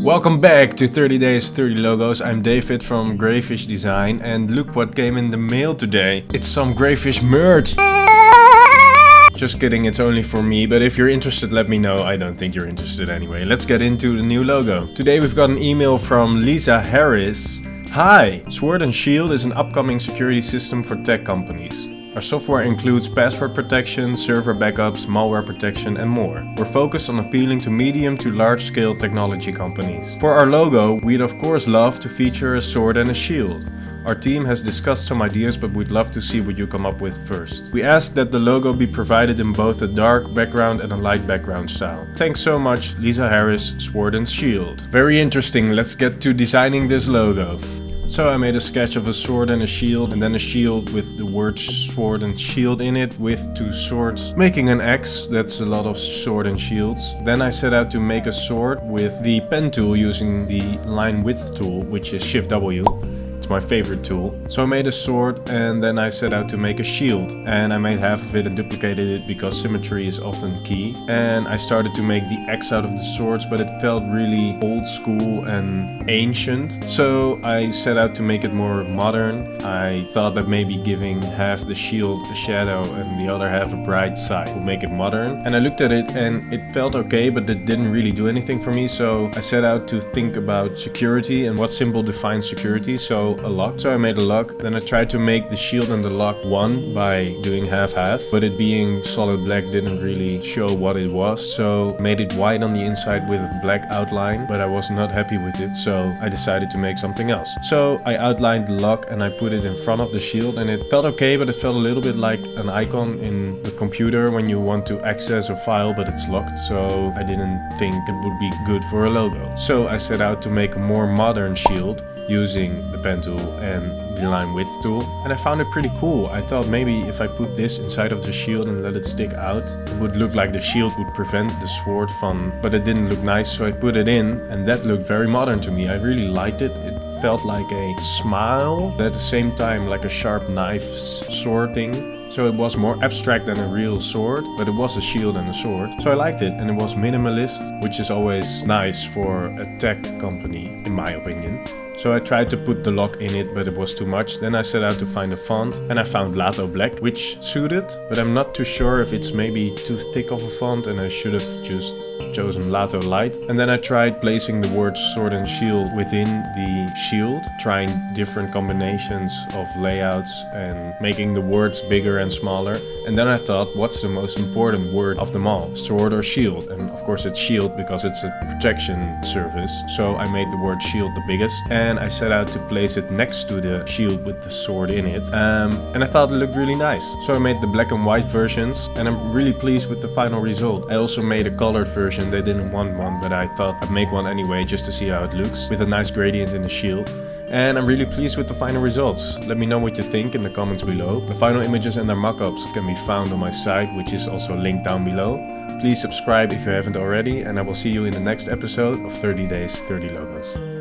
Welcome back to 30 Days 30 Logos. I'm David from Grayfish Design, and look what came in the mail today. It's some Grayfish merch. Just kidding, it's only for me, but if you're interested, let me know. I don't think you're interested anyway. Let's get into the new logo. Today we've got an email from Lisa Harris. Hi! Sword and Shield is an upcoming security system for tech companies. Our software includes password protection, server backups, malware protection and more. We're focused on appealing to medium to large scale technology companies. For our logo, we'd of course love to feature a sword and a shield. Our team has discussed some ideas, but we'd love to see what you come up with first. We ask that the logo be provided in both a dark background and a light background style. Thanks so much, Lisa Harris, Sword and Shield. Very interesting, let's get to designing this logo. So I made a sketch of a sword and a shield, and then a shield with the word sword and shield in it with two swords making an X. That's a lot of sword and shields. Then I set out to make a sword with the pen tool using the line width tool, which is Shift W. It's my favorite tool. So I made a sword and then I set out to make a shield, and I made half of it and duplicated it because symmetry is often key. And I started to make the X out of the swords, but it felt really old school and ancient. So I set out to make it more modern. I thought that maybe giving half the shield a shadow and the other half a bright side would make it modern. And I looked at it and it felt okay, but it didn't really do anything for me. So I set out to think about security and what symbol defines security. So a lock. So I made a lock. Then I tried to make the shield and the lock one by doing half-half, but it being solid black didn't really show what it was. So I made it white on the inside with a black outline, but I was not happy with it. So I decided to make something else. So I outlined the lock and I put it in front of the shield, and it felt okay, but it felt a little bit like an icon in the computer when you want to access a file but it's locked. So I didn't think it would be good for a logo. So I set out to make a more modern shield using the pen tool and the line width tool, and I found it pretty cool. I thought maybe if I put this inside of the shield and let it stick out, it would look like the shield would prevent the sword from, but it didn't look nice, so I put it in and that looked very modern to me. I really liked it. It felt like a smile, but at the same time like a sharp knife sword thing. So it was more abstract than a real sword, but it was a shield and a sword. So I liked it, and it was minimalist, which is always nice for a tech company, in my opinion. So I tried to put the lock in it, but it was too much. Then I set out to find a font, and I found Lato Black, which suited, but I'm not too sure if it's maybe too thick of a font and I should have just chosen Lato Light. And then I tried placing the words sword and shield within the shield, trying different combinations of layouts and making the words bigger and smaller. And then I thought, what's the most important word of them all? Sword or shield? And of course it's shield because it's a protection service. So I made the word shield the biggest, and I set out to place it next to the shield with the sword in it. And I thought it looked really nice. So I made the black and white versions, and I'm really pleased with the final result. I also made a colored version. They didn't want one, but I thought I'd make one anyway just to see how it looks, with a nice gradient in the shield. And I'm really pleased with the final results. Let me know what you think in the comments below. The final images and their mockups can be found on my site, which is also linked down below. Please subscribe if you haven't already, and I will see you in the next episode of 30 Days 30 Logos.